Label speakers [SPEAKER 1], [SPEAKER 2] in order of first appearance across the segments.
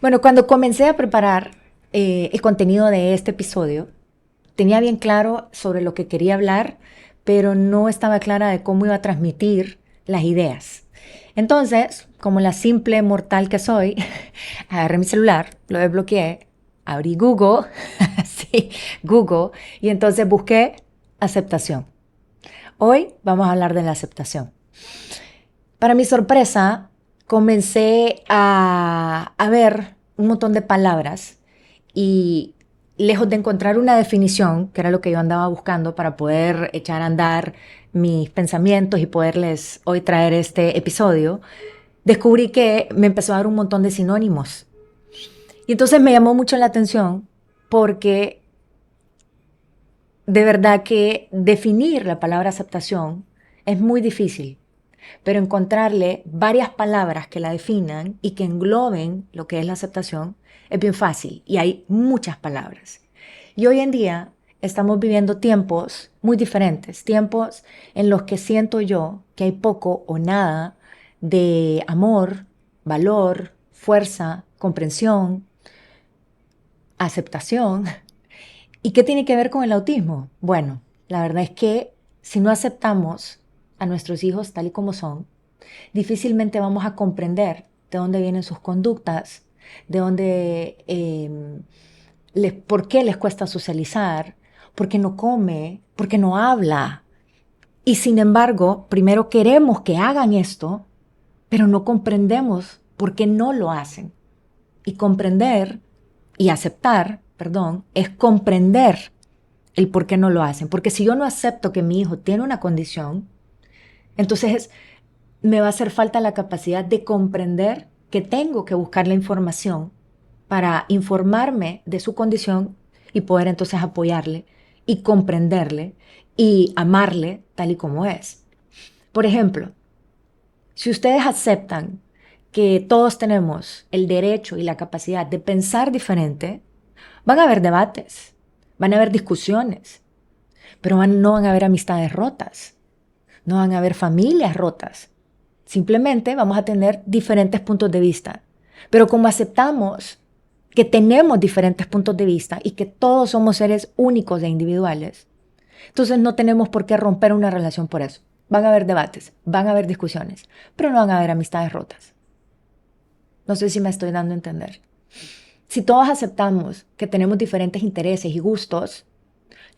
[SPEAKER 1] Bueno, cuando comencé a preparar el contenido de este episodio, tenía bien claro sobre lo que quería hablar, pero no estaba clara de cómo iba a transmitir las ideas. Entonces, como la simple mortal que soy, agarré mi celular, lo desbloqueé, abrí Google, sí, Google, y entonces busqué aceptación. Hoy vamos a hablar de la aceptación. Para mi sorpresa, comencé a ver un montón de palabras y lejos de encontrar una definición, que era lo que yo andaba buscando para poder echar a andar mis pensamientos y poderles hoy traer este episodio, descubrí que me empezó a dar un montón de sinónimos. Y entonces me llamó mucho la atención porque de verdad que definir la palabra aceptación es muy difícil, pero encontrarle varias palabras que la definan y que engloben lo que es la aceptación es bien fácil y hay muchas palabras. Y hoy en día estamos viviendo tiempos muy diferentes, tiempos en los que siento yo que hay poco o nada de amor, valor, fuerza, comprensión, aceptación. ¿Y qué tiene que ver con el autismo? Bueno, la verdad es que si no aceptamos a nuestros hijos tal y como son, difícilmente vamos a comprender de dónde vienen sus conductas, de dónde, por qué les cuesta socializar, por qué no come, por qué no habla. Y sin embargo, primero queremos que hagan esto, pero no comprendemos por qué no lo hacen. Y comprender y aceptar, perdón, es comprender el por qué no lo hacen. Porque si yo no acepto que mi hijo tiene una condición, entonces me va a hacer falta la capacidad de comprender que tengo que buscar la información para informarme de su condición y poder entonces apoyarle y comprenderle y amarle tal y como es. Por ejemplo, si ustedes aceptan que todos tenemos el derecho y la capacidad de pensar diferente, van a haber debates, van a haber discusiones, pero no van a haber amistades rotas, no van a haber familias rotas. Simplemente vamos a tener diferentes puntos de vista. Pero como aceptamos que tenemos diferentes puntos de vista y que todos somos seres únicos e individuales, entonces no tenemos por qué romper una relación por eso. Van a haber debates, van a haber discusiones, pero no van a haber amistades rotas. No sé si me estoy dando a entender. Si todos aceptamos que tenemos diferentes intereses y gustos,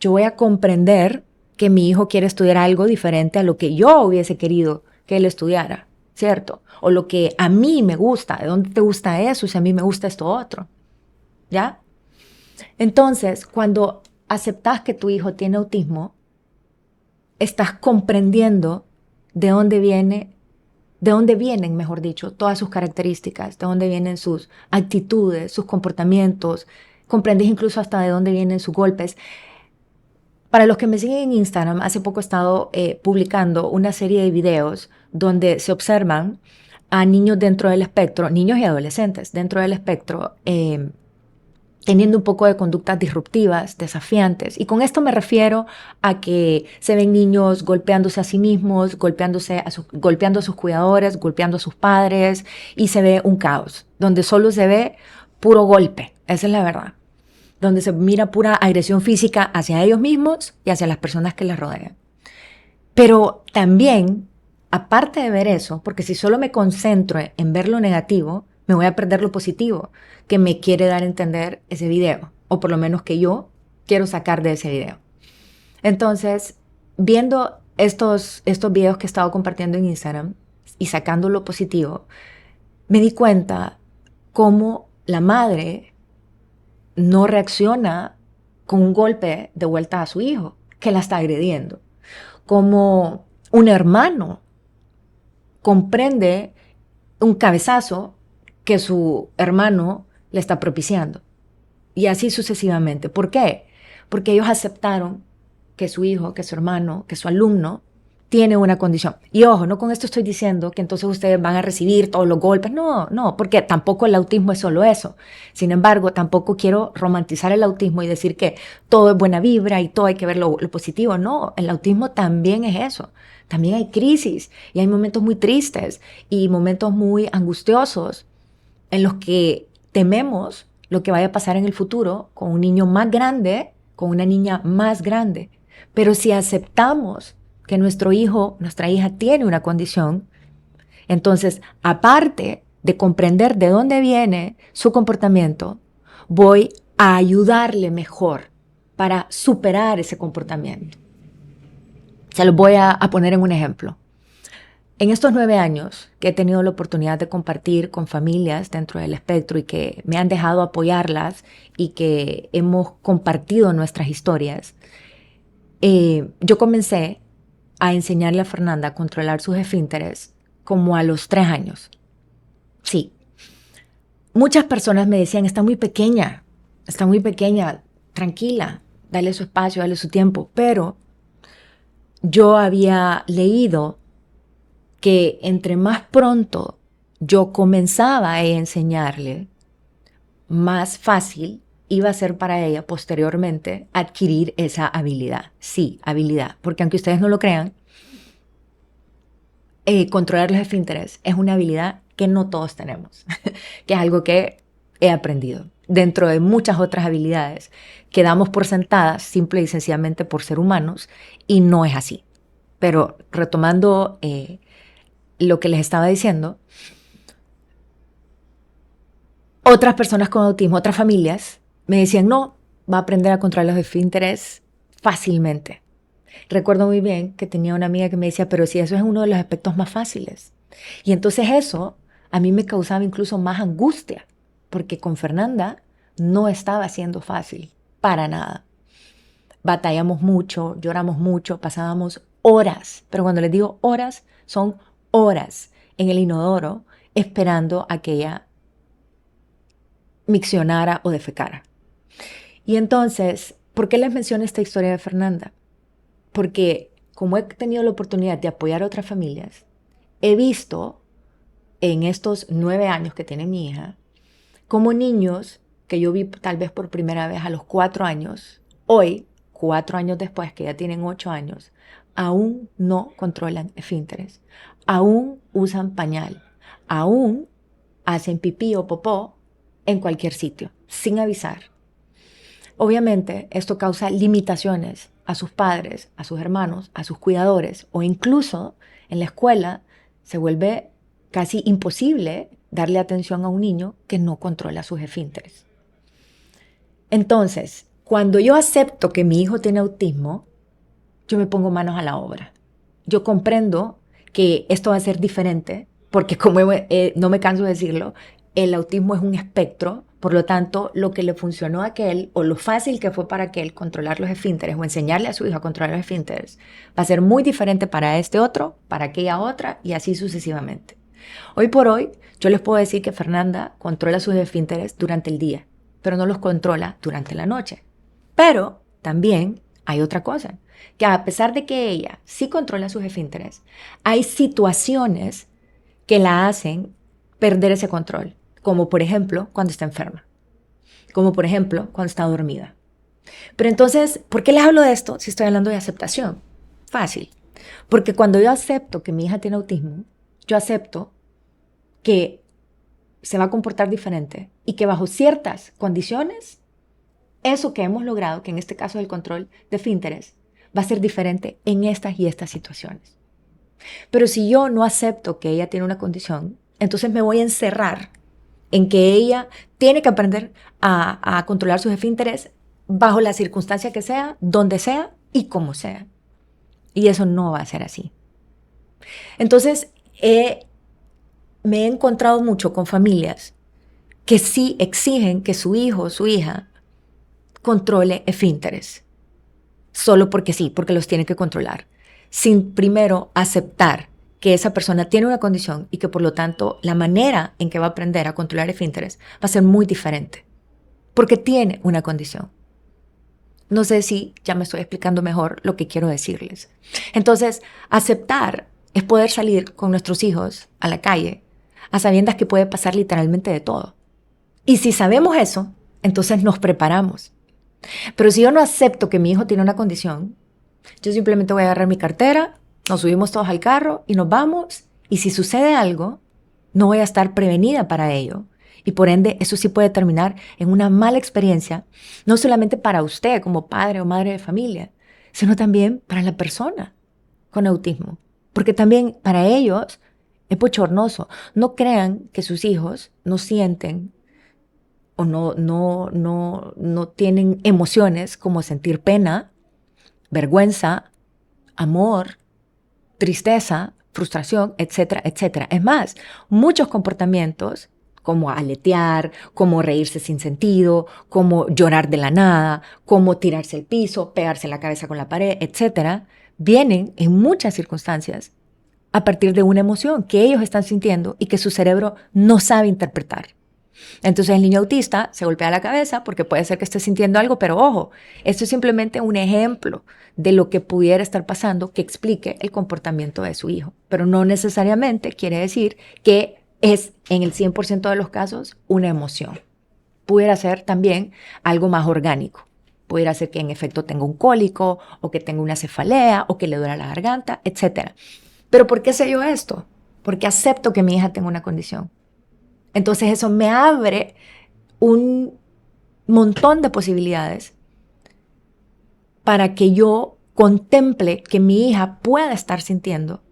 [SPEAKER 1] yo voy a comprender que mi hijo quiere estudiar algo diferente a lo que yo hubiese querido que él estudiara, ¿cierto? O lo que a mí me gusta. ¿De dónde te gusta eso si a mí me gusta esto otro? ¿Ya? Entonces, cuando aceptas que tu hijo tiene autismo, estás comprendiendo de dónde viene, de dónde vienen, mejor dicho, todas sus características, de dónde vienen sus actitudes, sus comportamientos, comprendes incluso hasta de dónde vienen sus golpes. Para los que me siguen en Instagram, hace poco he estado publicando una serie de videos donde se observan a niños dentro del espectro, niños y adolescentes dentro del espectro, teniendo un poco de conductas disruptivas, desafiantes. Y con esto me refiero a que se ven niños golpeándose a sí mismos, golpeando a sus cuidadores, golpeando a sus padres, y se ve un caos, donde solo se ve puro golpe. Esa es la verdad. Donde se mira pura agresión física hacia ellos mismos y hacia las personas que les rodean. Pero también, aparte de ver eso, porque si solo me concentro en ver lo negativo, me voy a perder lo positivo que me quiere dar a entender ese video, o por lo menos que yo quiero sacar de ese video. Entonces, viendo estos videos que he estado compartiendo en Instagram y sacando lo positivo, me di cuenta cómo la madre no reacciona con un golpe de vuelta a su hijo, que la está agrediendo. Como un hermano comprende un cabezazo que su hermano le está propiciando. Y así sucesivamente. ¿Por qué? Porque ellos aceptaron que su hijo, que su hermano, que su alumno tiene una condición. Y ojo, no con esto estoy diciendo que entonces ustedes van a recibir todos los golpes. No, no, porque tampoco el autismo es solo eso. Sin embargo, tampoco quiero romantizar el autismo y decir que todo es buena vibra y todo hay que ver lo positivo. No, el autismo también es eso. También hay crisis y hay momentos muy tristes y momentos muy angustiosos en los que tememos lo que vaya a pasar en el futuro con un niño más grande, con una niña más grande. Pero si aceptamos que nuestro hijo, nuestra hija tiene una condición, entonces, aparte de comprender de dónde viene su comportamiento, voy a ayudarle mejor para superar ese comportamiento. Se los voy a poner en un ejemplo. En estos 9 años que he tenido la oportunidad de compartir con familias dentro del espectro y que me han dejado apoyarlas y que hemos compartido nuestras historias, yo comencé a enseñarle a Fernanda a controlar sus esfínteres como a los 3 años. Sí. Muchas personas me decían, está muy pequeña, tranquila, dale su espacio, dale su tiempo. Pero yo había leído que entre más pronto yo comenzaba a enseñarle, más fácil iba a ser para ella posteriormente adquirir esa habilidad. Sí, habilidad, porque aunque ustedes no lo crean, controlar los esfínteres es una habilidad que no todos tenemos, que es algo que he aprendido dentro de muchas otras habilidades que damos por sentadas simple y sencillamente por ser humanos, y no es así. Pero retomando lo que les estaba diciendo, otras personas con autismo, otras familias, me decían, no, va a aprender a controlar los esfínteres fácilmente. Recuerdo muy bien que tenía una amiga que me decía, pero si eso es uno de los aspectos más fáciles. Y entonces eso a mí me causaba incluso más angustia, porque con Fernanda no estaba siendo fácil, para nada. Batallamos mucho, lloramos mucho, pasábamos horas, pero cuando les digo horas, son horas en el inodoro esperando a que ella miccionara o defecara. Y entonces, ¿por qué les menciono esta historia de Fernanda? Porque como he tenido la oportunidad de apoyar a otras familias, he visto en estos 9 años que tiene mi hija, como niños que yo vi tal vez por primera vez a los 4 años, hoy, 4 años después, que ya tienen 8 años, aún no controlan esfínteres, aún usan pañal, aún hacen pipí o popó en cualquier sitio, sin avisar. Obviamente, esto causa limitaciones a sus padres, a sus hermanos, a sus cuidadores, o incluso en la escuela se vuelve casi imposible darle atención a un niño que no controla sus esfínteres. Entonces, cuando yo acepto que mi hijo tiene autismo, yo me pongo manos a la obra. Yo comprendo que esto va a ser diferente, porque como no me canso de decirlo, el autismo es un espectro. Por lo tanto, lo que le funcionó a aquel, o lo fácil que fue para aquel controlar los esfínteres o enseñarle a su hijo a controlar los esfínteres, va a ser muy diferente para este otro, para aquella otra, y así sucesivamente. Hoy por hoy, yo les puedo decir que Fernanda controla sus esfínteres durante el día, pero no los controla durante la noche. Pero también hay otra cosa, que a pesar de que ella sí controla sus esfínteres, hay situaciones que la hacen perder ese control. Como por ejemplo cuando está enferma, como por ejemplo cuando está dormida. Pero entonces, ¿por qué les hablo de esto si estoy hablando de aceptación? Fácil. Porque cuando yo acepto que mi hija tiene autismo, yo acepto que se va a comportar diferente y que bajo ciertas condiciones, eso que hemos logrado, que en este caso es el control de esfínteres, va a ser diferente en estas y estas situaciones. Pero si yo no acepto que ella tiene una condición, entonces me voy a encerrar en que ella tiene que aprender a controlar sus esfínteres bajo la circunstancia que sea, donde sea y como sea. Y eso no va a ser así. Entonces, me he encontrado mucho con familias que sí exigen que su hijo o su hija controle esfínteres, solo porque sí, porque los tiene que controlar, sin primero aceptar que esa persona tiene una condición y que por lo tanto la manera en que va a aprender a controlar esfínteres va a ser muy diferente, porque tiene una condición. No sé si ya me estoy explicando mejor lo que quiero decirles. Entonces, aceptar es poder salir con nuestros hijos a la calle a sabiendas que puede pasar literalmente de todo. Y si sabemos eso, entonces nos preparamos. Pero si yo no acepto que mi hijo tiene una condición, yo simplemente voy a agarrar mi cartera, nos subimos todos al carro y nos vamos. Y si sucede algo, no voy a estar prevenida para ello. Y por ende, eso sí puede terminar en una mala experiencia, no solamente para usted como padre o madre de familia, sino también para la persona con autismo. Porque también para ellos es bochornoso. No crean que sus hijos no sienten o no tienen emociones como sentir pena, vergüenza, amor, tristeza, frustración, etcétera, etcétera. Es más, muchos comportamientos como aletear, como reírse sin sentido, como llorar de la nada, como tirarse al piso, pegarse la cabeza con la pared, etcétera, vienen en muchas circunstancias a partir de una emoción que ellos están sintiendo y que su cerebro no sabe interpretar. Entonces el niño autista se golpea la cabeza porque puede ser que esté sintiendo algo, pero ojo, esto es simplemente un ejemplo de lo que pudiera estar pasando que explique el comportamiento de su hijo, pero no necesariamente quiere decir que es en el 100% de los casos una emoción. Pudiera ser también algo más orgánico. Pudiera ser que en efecto tenga un cólico o que tenga una cefalea o que le duela la garganta, etc. ¿Pero por qué sé yo esto? Porque acepto que mi hija tenga una condición. Entonces eso me abre un montón de posibilidades para que yo contemple que mi hija pueda estar sintiendo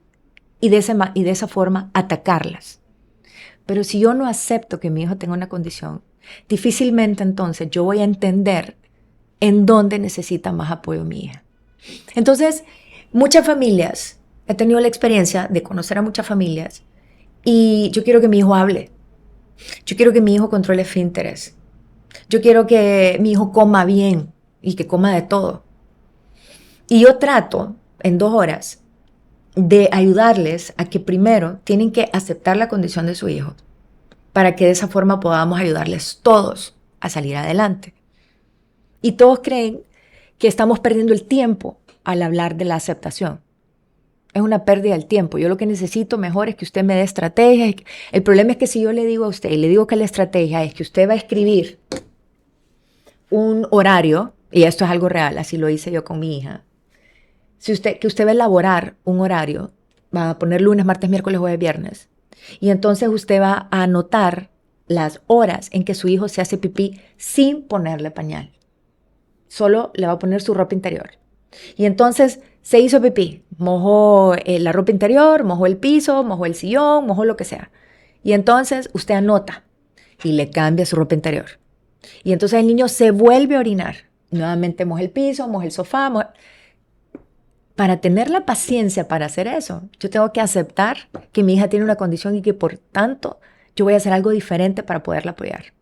[SPEAKER 1] y de esa forma atacarlas. Pero si yo no acepto que mi hijo tenga una condición, difícilmente entonces yo voy a entender en dónde necesita más apoyo mi hija. Entonces, muchas familias, he tenido la experiencia de conocer a muchas familias y yo quiero que mi hijo hable. Yo quiero que mi hijo controle esfínteres. Yo quiero que mi hijo coma bien y que coma de todo. Y yo trato en 2 horas de ayudarles a que primero tienen que aceptar la condición de su hijo para que de esa forma podamos ayudarles todos a salir adelante. Y todos creen que estamos perdiendo el tiempo al hablar de la aceptación. Es una pérdida del tiempo. Yo lo que necesito mejor es que usted me dé estrategias. El problema es que si yo le digo a usted, y le digo que la estrategia es que usted va a escribir un horario, y esto es algo real, así lo hice yo con mi hija, que usted va a elaborar un horario, va a poner lunes, martes, miércoles, jueves, viernes, y entonces usted va a anotar las horas en que su hijo se hace pipí sin ponerle pañal. Solo le va a poner su ropa interior. Y entonces se hizo pipí, mojó la ropa interior, mojó el piso, mojó el sillón, mojó lo que sea. Y entonces usted anota y le cambia su ropa interior. Y entonces el niño se vuelve a orinar. Nuevamente moja el piso, moja el sofá. Para tener la paciencia para hacer eso, yo tengo que aceptar que mi hija tiene una condición y que por tanto yo voy a hacer algo diferente para poderla apoyar.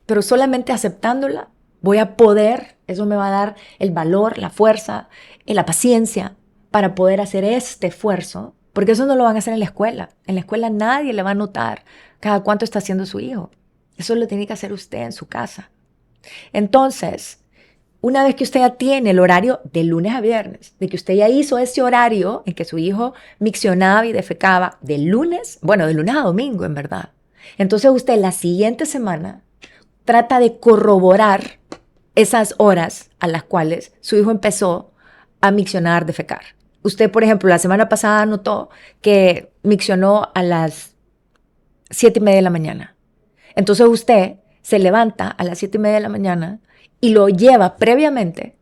[SPEAKER 1] Pero solamente aceptándola voy a poder, eso me va a dar el valor, la fuerza, la paciencia para poder hacer este esfuerzo, porque eso no lo van a hacer en la escuela. En la escuela nadie le va a notar cada cuánto está haciendo su hijo. Eso lo tiene que hacer usted en su casa. Entonces, una vez que usted ya tiene el horario de lunes a viernes, de que usted ya hizo ese horario en que su hijo miccionaba y defecaba de lunes a domingo en verdad. Entonces usted la siguiente semana trata de corroborar esas horas a las cuales su hijo empezó a miccionar, defecar. Usted, por ejemplo, la semana pasada notó que miccionó a las 7:30 de la mañana. Entonces usted se levanta a las 7:30 de la mañana y lo lleva previamente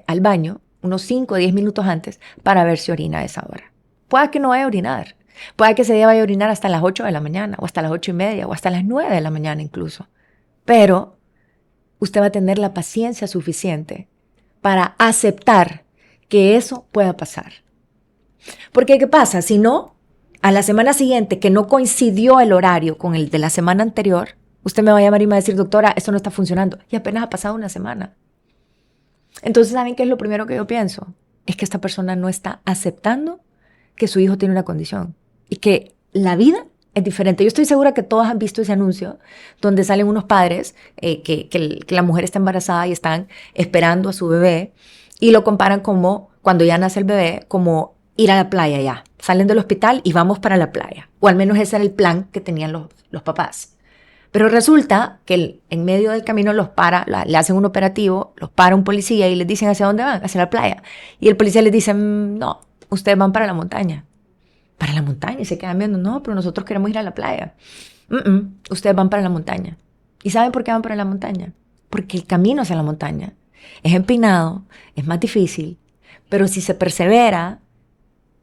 [SPEAKER 1] al baño, unos 5 o 10 minutos antes, para ver si orina a esa hora. Puede que no vaya a orinar. Puede que se vaya a orinar hasta las 8 de la mañana, o hasta las 8:30, o hasta las 9 de la mañana incluso. Pero usted va a tener la paciencia suficiente para aceptar que eso pueda pasar. Porque, ¿qué pasa? Si no, a la semana siguiente, que no coincidió el horario con el de la semana anterior, usted me va a llamar y me va a decir, doctora, esto no está funcionando. Y apenas ha pasado una semana. Entonces, ¿saben qué es lo primero que yo pienso? Es que esta persona no está aceptando que su hijo tiene una condición y que la vida es diferente. Yo estoy segura que todos han visto ese anuncio donde salen unos padres que la mujer está embarazada y están esperando a su bebé y lo comparan como cuando ya nace el bebé, como ir a la playa ya. Salen del hospital y vamos para la playa. O al menos ese era el plan que tenían los papás. Pero resulta que en medio del camino los para, le hacen un operativo, los para un policía y les dicen hacia dónde van, hacia la playa. Y el policía les dice, no, ustedes van para la montaña. Para la montaña, y se quedan viendo, no, pero nosotros queremos ir a la playa. Ustedes van para la montaña. ¿Y saben por qué van para la montaña? Porque el camino hacia la montaña es empinado, es más difícil, pero si se persevera,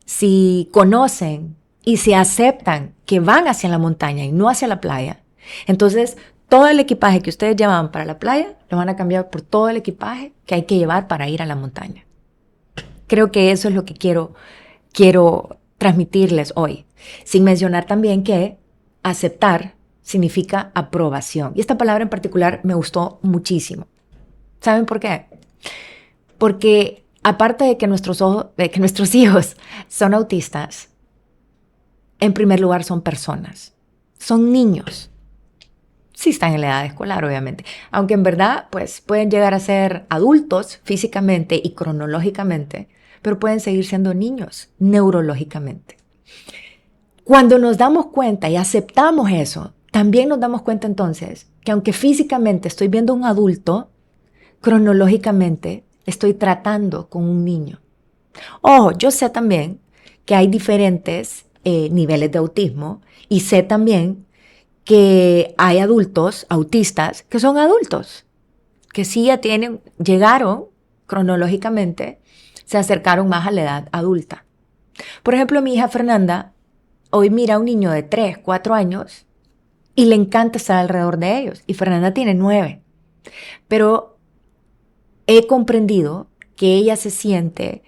[SPEAKER 1] si conocen y se aceptan que van hacia la montaña y no hacia la playa, entonces todo el equipaje que ustedes llevaban para la playa lo van a cambiar por todo el equipaje que hay que llevar para ir a la montaña. Creo que eso es lo que quiero transmitirles hoy, sin mencionar también que aceptar significa aprobación. Y esta palabra en particular me gustó muchísimo. ¿Saben por qué? Porque aparte de que nuestros hijos son autistas, en primer lugar son personas, son niños. Sí están en la edad escolar, obviamente, aunque en verdad pues, pueden llegar a ser adultos físicamente y cronológicamente, pero pueden seguir siendo niños neurológicamente. Cuando nos damos cuenta y aceptamos eso, también nos damos cuenta entonces que aunque físicamente estoy viendo a un adulto, cronológicamente estoy tratando con un niño. Ojo, yo sé también que hay diferentes niveles de autismo y sé también que hay adultos autistas que son adultos, que sí ya llegaron cronológicamente, se acercaron más a la edad adulta. Por ejemplo, mi hija Fernanda hoy mira a un niño de 3, 4 años y le encanta estar alrededor de ellos. Y Fernanda tiene 9. Pero he comprendido que ella se siente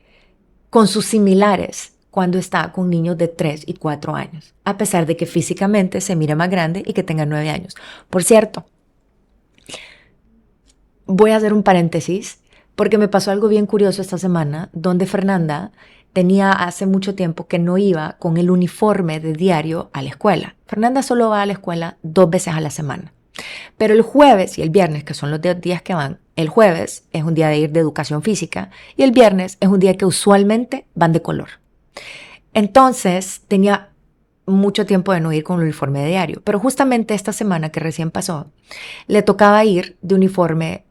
[SPEAKER 1] con sus similares cuando está con niños de 3 y 4 años, a pesar de que físicamente se mira más grande y que tenga 9 años. Por cierto, voy a hacer un paréntesis porque me pasó algo bien curioso esta semana, donde Fernanda tenía hace mucho tiempo que no iba con el uniforme de diario a la escuela. Fernanda solo va a la escuela 2 veces a la semana. Pero el jueves y el viernes, que son los días que van, el jueves es un día de ir de educación física y el viernes es un día que usualmente van de color. Entonces tenía mucho tiempo de no ir con el uniforme de diario, pero justamente esta semana que recién pasó, le tocaba ir de uniforme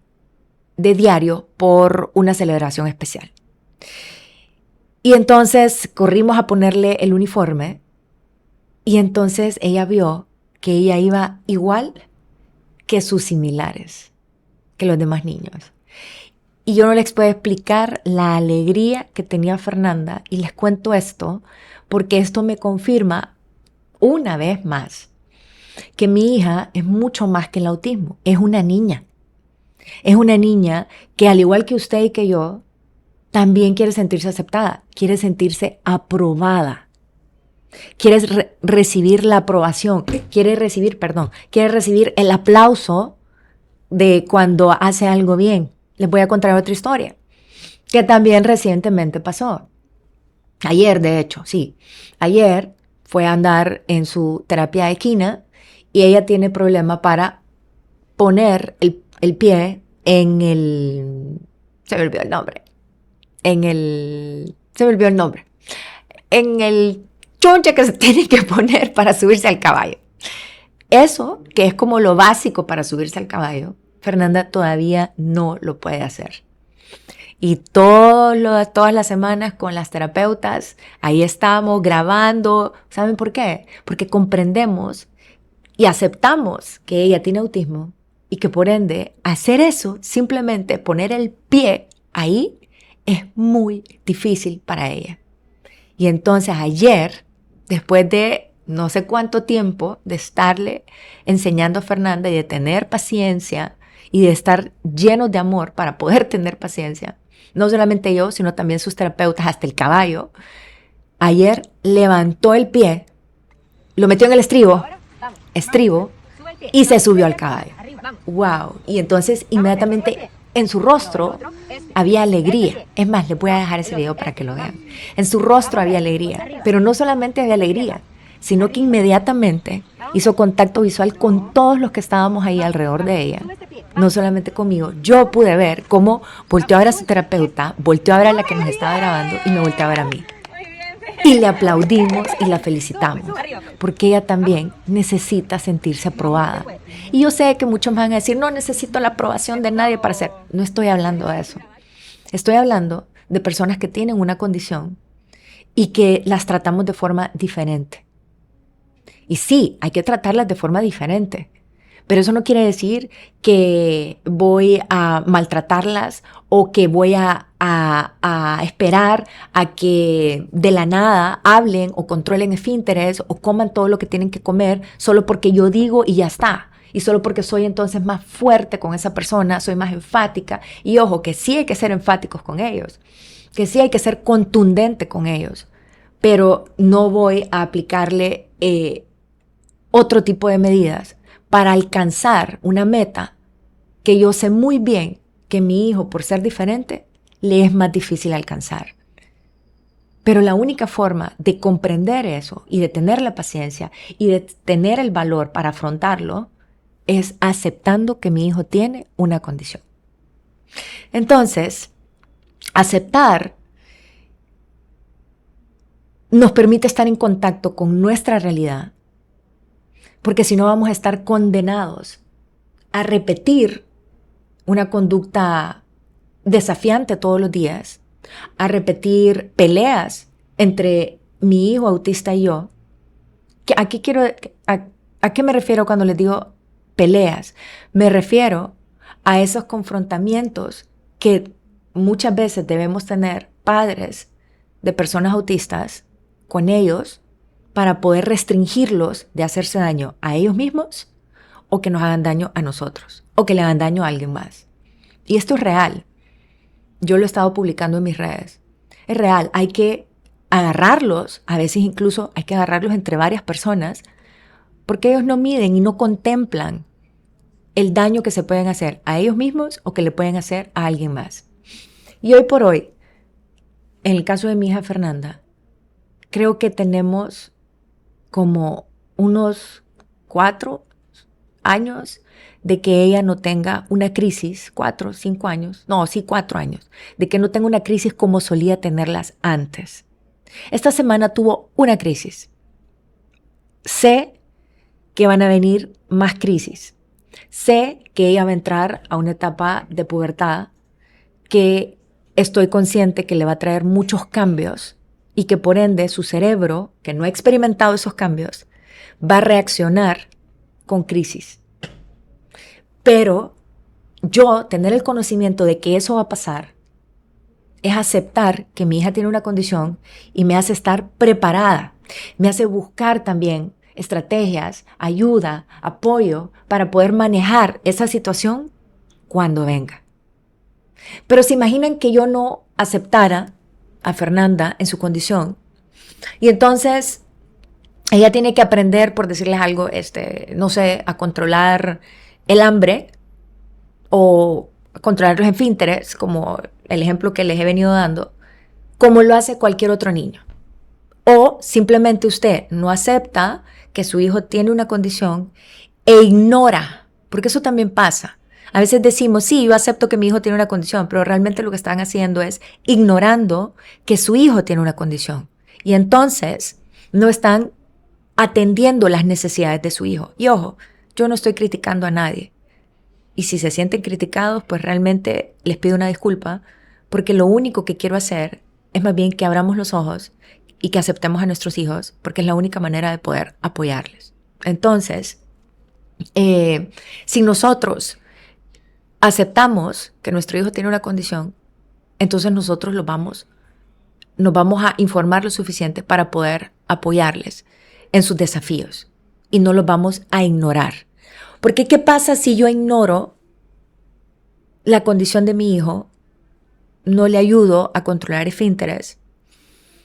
[SPEAKER 1] de diario por una celebración especial. Y entonces corrimos a ponerle el uniforme y entonces ella vio que ella iba igual que sus similares, que los demás niños. Y yo no les puedo explicar la alegría que tenía Fernanda y les cuento esto porque esto me confirma una vez más que mi hija es mucho más que el autismo, es una niña. Es una niña que al igual que usted y que yo, también quiere sentirse aceptada, quiere sentirse aprobada. Quiere recibir la aprobación, quiere recibir el aplauso de cuando hace algo bien. Les voy a contar otra historia que también recientemente pasó. Ayer, de hecho, sí. Ayer fue a andar en su terapia de equina y ella tiene problema para poner el pie en el... Se me olvidó el nombre. En el chonche que se tiene que poner para subirse al caballo. Eso, que es como lo básico para subirse al caballo, Fernanda todavía no lo puede hacer. Y todas las semanas con las terapeutas, ahí estamos grabando. ¿Saben por qué? Porque comprendemos y aceptamos que ella tiene autismo y que por ende hacer eso, simplemente poner el pie ahí, es muy difícil para ella. Y entonces ayer, después de no sé cuánto tiempo de estarle enseñando a Fernanda y de tener paciencia y de estar llenos de amor para poder tener paciencia, no solamente yo, sino también sus terapeutas, hasta el caballo, ayer levantó el pie, lo metió en el estribo, y se subió al caballo. ¡Wow! Y entonces inmediatamente en su rostro había alegría. Es más, les voy a dejar ese video para que lo vean. En su rostro había alegría, pero no solamente había alegría, sino que inmediatamente hizo contacto visual con todos los que estábamos ahí alrededor de ella. No solamente conmigo, yo pude ver cómo volteó a ver a su terapeuta, volteó a ver a la que nos estaba grabando y me volteó a ver a mí. Y le aplaudimos y la felicitamos, porque ella también necesita sentirse aprobada. Y yo sé que muchos van a decir, no necesito la aprobación de nadie para ser. No estoy hablando de eso. Estoy hablando de personas que tienen una condición y que las tratamos de forma diferente. Y sí, hay que tratarlas de forma diferente. Pero eso no quiere decir que voy a maltratarlas o que voy a esperar a que de la nada hablen o controlen esfínteres o coman todo lo que tienen que comer solo porque yo digo y ya está. Y solo porque soy entonces más fuerte con esa persona, soy más enfática. Y ojo, que sí hay que ser enfáticos con ellos, que sí hay que ser contundente con ellos, pero no voy a aplicarle otro tipo de medidas para alcanzar una meta que yo sé muy bien que mi hijo, por ser diferente, le es más difícil alcanzar. Pero la única forma de comprender eso y de tener la paciencia y de tener el valor para afrontarlo es aceptando que mi hijo tiene una condición. Entonces, aceptar nos permite estar en contacto con nuestra realidad, porque si no vamos a estar condenados a repetir una conducta desafiante todos los días, a repetir peleas entre mi hijo autista y yo. ¿A qué me refiero cuando les digo peleas? Me refiero a esos confrontamientos que muchas veces debemos tener padres de personas autistas con ellos para poder restringirlos de hacerse daño a ellos mismos o que nos hagan daño a nosotros o que le hagan daño a alguien más. Y esto es real. Yo lo he estado publicando en mis redes. Es real. Hay que agarrarlos, a veces incluso hay que agarrarlos entre varias personas, porque ellos no miden y no contemplan el daño que se pueden hacer a ellos mismos o que le pueden hacer a alguien más. Y hoy por hoy, en el caso de mi hija Fernanda, creo que tenemos como unos 4 años de que ella no tenga una crisis, 4, 5 años, no, sí 4 años, de que no tenga una crisis como solía tenerlas antes. Esta semana tuvo una crisis. Sé que van a venir más crisis. Sé que ella va a entrar a una etapa de pubertad que estoy consciente que le va a traer muchos cambios y que por ende su cerebro, que no ha experimentado esos cambios, va a reaccionar con crisis. Pero yo tener el conocimiento de que eso va a pasar es aceptar que mi hija tiene una condición y me hace estar preparada, me hace buscar también estrategias, ayuda, apoyo para poder manejar esa situación cuando venga. Pero se imaginan que yo no aceptara a Fernanda en su condición y entonces ella tiene que aprender, por decirles algo, no sé, a controlar el hambre o controlar los esfínteres, como el ejemplo que les he venido dando, como lo hace cualquier otro niño. O simplemente usted no acepta que su hijo tiene una condición e ignora, porque eso también pasa. A veces decimos, sí, yo acepto que mi hijo tiene una condición, pero realmente lo que están haciendo es ignorando que su hijo tiene una condición. Y entonces no están atendiendo las necesidades de su hijo. Y ojo, yo no estoy criticando a nadie. Y si se sienten criticados, pues realmente les pido una disculpa, porque lo único que quiero hacer es más bien que abramos los ojos y que aceptemos a nuestros hijos, porque es la única manera de poder apoyarles. Entonces, si nosotros aceptamos que nuestro hijo tiene una condición, entonces nosotros nos vamos a informar lo suficiente para poder apoyarles en sus desafíos y no los vamos a ignorar. Porque ¿qué pasa si yo ignoro la condición de mi hijo? No le ayudo a controlar esfínteres.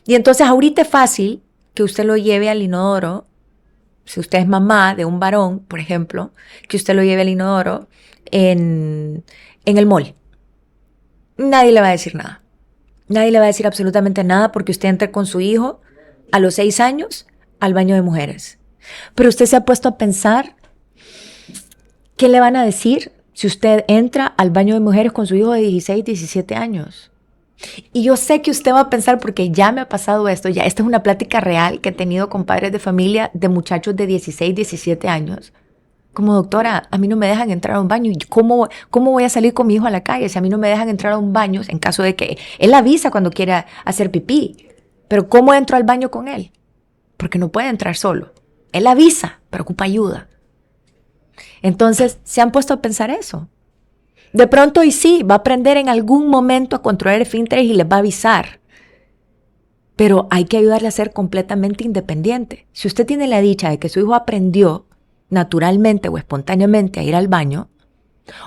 [SPEAKER 1] Y entonces ahorita es fácil que usted lo lleve al inodoro, si usted es mamá de un varón, por ejemplo, que usted lo lleve al inodoro en el mall. Nadie le va a decir nada. Nadie le va a decir absolutamente nada porque usted entre con su hijo a los 6 años al baño de mujeres. Pero usted se ha puesto a pensar qué le van a decir si usted entra al baño de mujeres con su hijo de 16, 17 años. Y yo sé que usted va a pensar, porque ya me ha pasado esto, ya esta es una plática real que he tenido con padres de familia de muchachos de 16, 17 años. Como doctora, a mí no me dejan entrar a un baño. ¿Cómo voy a salir con mi hijo a la calle si a mí no me dejan entrar a un baño en caso de que él avisa cuando quiera hacer pipí? Pero ¿cómo entro al baño con él? Porque no puede entrar solo. Él avisa, pero ocupa ayuda. Entonces, ¿se han puesto a pensar eso? De pronto, y sí, va a aprender en algún momento a controlar el esfínteres y les va a avisar. Pero hay que ayudarle a ser completamente independiente. Si usted tiene la dicha de que su hijo aprendió naturalmente o espontáneamente a ir al baño,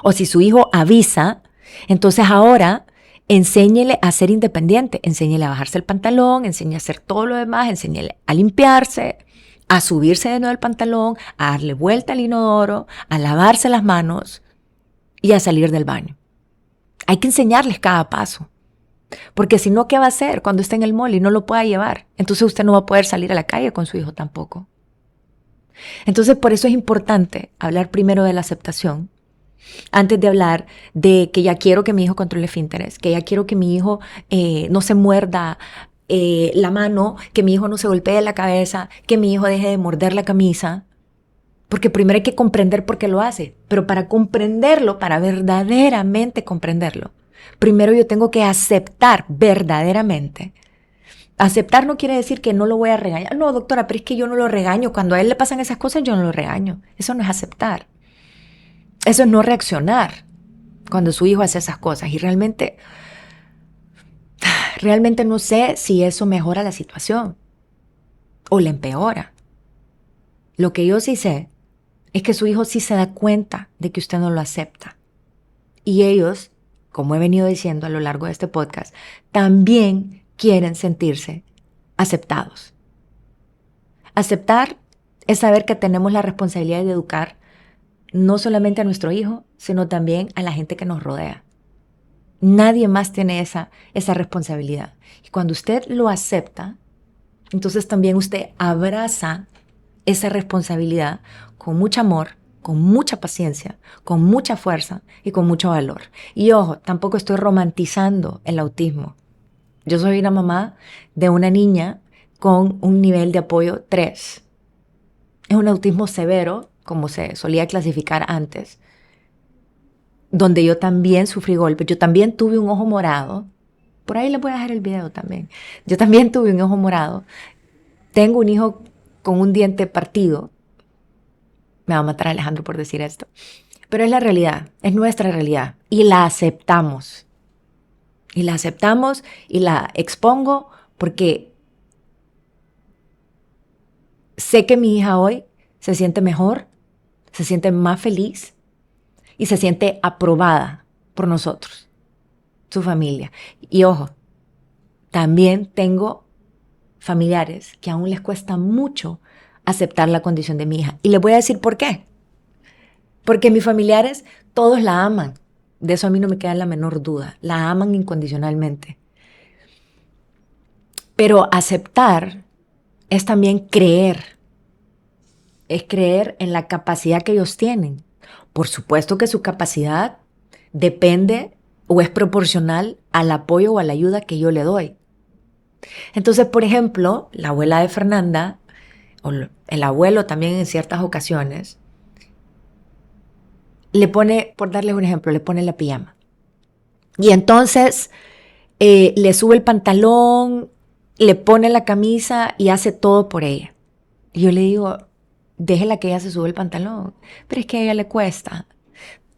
[SPEAKER 1] o si su hijo avisa, entonces ahora enséñele a ser independiente, enséñele a bajarse el pantalón, enséñele a hacer todo lo demás, enséñele a limpiarse, a subirse de nuevo el pantalón, a darle vuelta al inodoro, a lavarse las manos y a salir del baño. Hay que enseñarles cada paso. Porque si no, ¿qué va a hacer cuando esté en el mall y no lo pueda llevar? Entonces usted no va a poder salir a la calle con su hijo tampoco. Entonces por eso es importante hablar primero de la aceptación, antes de hablar de que ya quiero que mi hijo controle esfínteres, que ya quiero que mi hijo no se muerda la mano, que mi hijo no se golpee la cabeza, que mi hijo deje de morder la camisa. Porque primero hay que comprender por qué lo hace. Pero para comprenderlo, para verdaderamente comprenderlo, primero yo tengo que aceptar verdaderamente. Aceptar no quiere decir que no lo voy a regañar. No, doctora, pero es que yo no lo regaño. Cuando a él le pasan esas cosas, yo no lo regaño. Eso no es aceptar. Eso es no reaccionar cuando su hijo hace esas cosas. Y realmente no sé si eso mejora la situación o la empeora. Lo que yo sí sé es que su hijo sí se da cuenta de que usted no lo acepta. Y ellos, como he venido diciendo a lo largo de este podcast, también quieren sentirse aceptados. Aceptar es saber que tenemos la responsabilidad de educar no solamente a nuestro hijo, sino también a la gente que nos rodea. Nadie más tiene esa responsabilidad. Y cuando usted lo acepta, entonces también usted abraza esa responsabilidad con mucho amor, con mucha paciencia, con mucha fuerza y con mucho valor. Y ojo, tampoco estoy romantizando el autismo. Yo soy una mamá de una niña con un nivel de apoyo 3. Es un autismo severo, como se solía clasificar antes, donde yo también sufrí golpes. Yo también tuve un ojo morado. Por ahí les voy a dejar el video también. Yo también tuve un ojo morado. Tengo un hijo con un diente partido. Me va a matar Alejandro por decir esto. Pero es la realidad, es nuestra realidad. Y la aceptamos. Y la aceptamos y la expongo porque sé que mi hija hoy se siente mejor, se siente más feliz y se siente aprobada por nosotros, su familia. Y ojo, también tengo familiares que aún les cuesta mucho aceptar la condición de mi hija. Y les voy a decir por qué. Porque mis familiares, todos la aman. De eso a mí no me queda la menor duda. La aman incondicionalmente. Pero aceptar es también creer. Es creer en la capacidad que ellos tienen. Por supuesto que su capacidad depende o es proporcional al apoyo o a la ayuda que yo le doy. Entonces, por ejemplo, la abuela de Fernanda, o el abuelo también en ciertas ocasiones, le pone, por darles un ejemplo, le pone la pijama. Y entonces le sube el pantalón, le pone la camisa y hace todo por ella. Y yo le digo, déjela que ella se sube el pantalón. Pero es que a ella le cuesta.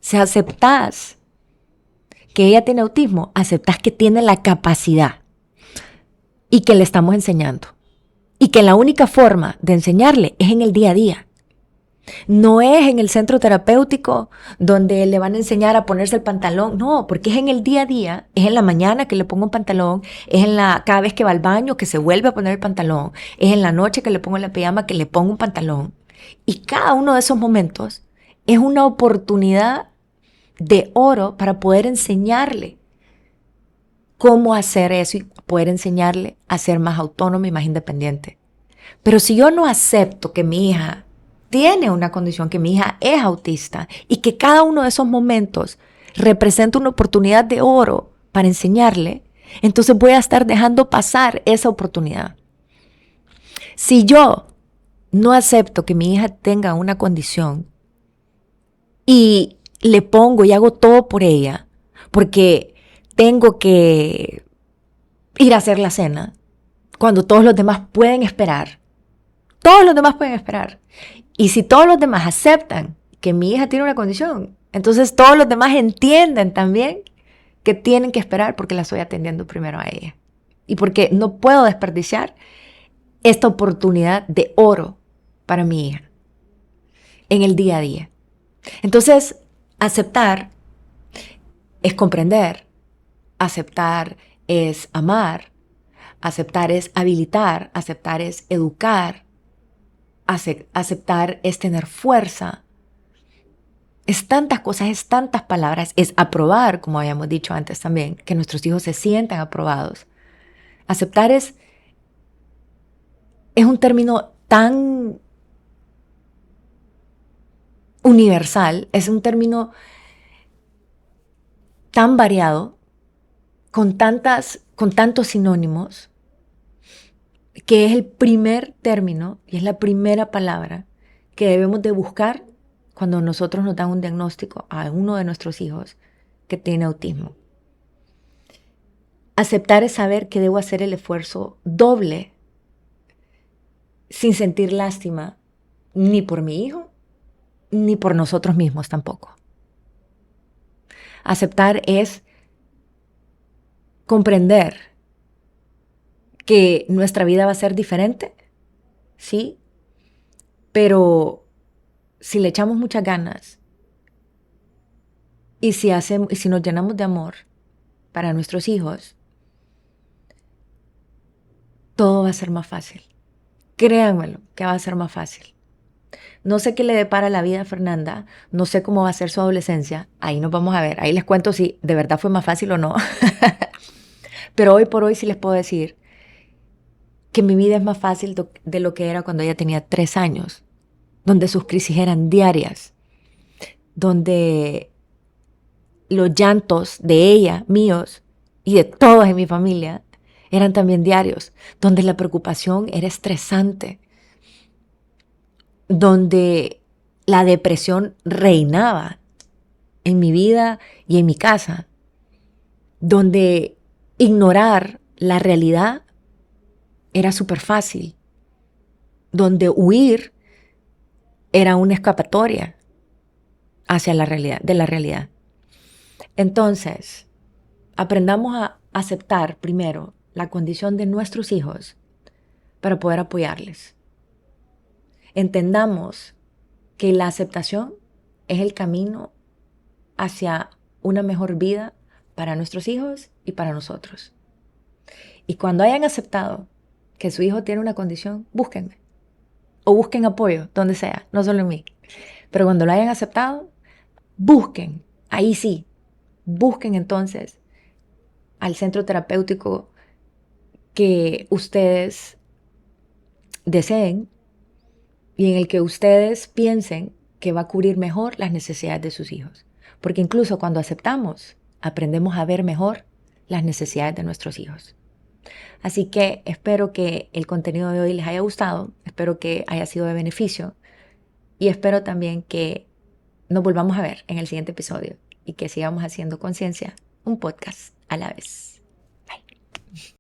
[SPEAKER 1] Si aceptás que ella tiene autismo, aceptás que tiene la capacidad y que le estamos enseñando. Y que la única forma de enseñarle es en el día a día. No es en el centro terapéutico donde le van a enseñar a ponerse el pantalón. No, porque es en el día a día. Es en la mañana que le pongo un pantalón. Es cada vez que va al baño que se vuelve a poner el pantalón. Es en la noche que le pongo la pijama que le pongo un pantalón. Y cada uno de esos momentos es una oportunidad de oro para poder enseñarle cómo hacer eso y poder enseñarle a ser más autónoma y más independiente. Pero si yo no acepto que mi hija tiene una condición, que mi hija es autista y que cada uno de esos momentos representa una oportunidad de oro para enseñarle, entonces voy a estar dejando pasar esa oportunidad. Si yo no acepto que mi hija tenga una condición y le pongo y hago todo por ella, porque tengo que ir a hacer la cena, cuando todos los demás pueden esperar, Todos los demás pueden esperar. Y si todos los demás aceptan que mi hija tiene una condición, entonces todos los demás entienden también que tienen que esperar porque la estoy atendiendo primero a ella. Y porque no puedo desperdiciar esta oportunidad de oro para mi hija en el día a día. Entonces, aceptar es comprender, aceptar es amar, aceptar es habilitar, aceptar es educar, aceptar es tener fuerza. Es tantas cosas, es tantas palabras, es aprobar, como habíamos dicho antes también, que nuestros hijos se sientan aprobados. Aceptar es un término tan universal, es un término tan variado, con tantos sinónimos, que es el primer término y es la primera palabra que debemos de buscar cuando nosotros nos dan un diagnóstico a uno de nuestros hijos que tiene autismo. Aceptar es saber que debo hacer el esfuerzo doble sin sentir lástima ni por mi hijo ni por nosotros mismos tampoco. Aceptar es comprender que nuestra vida va a ser diferente, sí, pero si le echamos muchas ganas y si nos llenamos de amor para nuestros hijos, todo va a ser más fácil. Créanmelo, que va a ser más fácil. No sé qué le depara la vida a Fernanda, no sé cómo va a ser su adolescencia, ahí nos vamos a ver, ahí les cuento si de verdad fue más fácil o no. Pero hoy por hoy sí les puedo decir que mi vida es más fácil de lo que era cuando ella tenía 3 años, donde sus crisis eran diarias, donde los llantos de ella, míos y de todos en mi familia, eran también diarios, donde la preocupación era estresante, donde la depresión reinaba en mi vida y en mi casa, donde ignorar la realidad era súper fácil, donde huir era una escapatoria hacia la realidad, de la realidad. Entonces, aprendamos a aceptar primero la condición de nuestros hijos para poder apoyarles. Entendamos que la aceptación es el camino hacia una mejor vida para nuestros hijos y para nosotros. Y cuando hayan aceptado que su hijo tiene una condición, búsquenme. O busquen apoyo, donde sea, no solo en mí. Pero cuando lo hayan aceptado, busquen, ahí sí, busquen entonces al centro terapéutico que ustedes deseen y en el que ustedes piensen que va a cubrir mejor las necesidades de sus hijos. Porque incluso cuando aceptamos, aprendemos a ver mejor las necesidades de nuestros hijos. Así que espero que el contenido de hoy les haya gustado, espero que haya sido de beneficio y espero también que nos volvamos a ver en el siguiente episodio y que sigamos haciendo conciencia un podcast a la vez. Bye.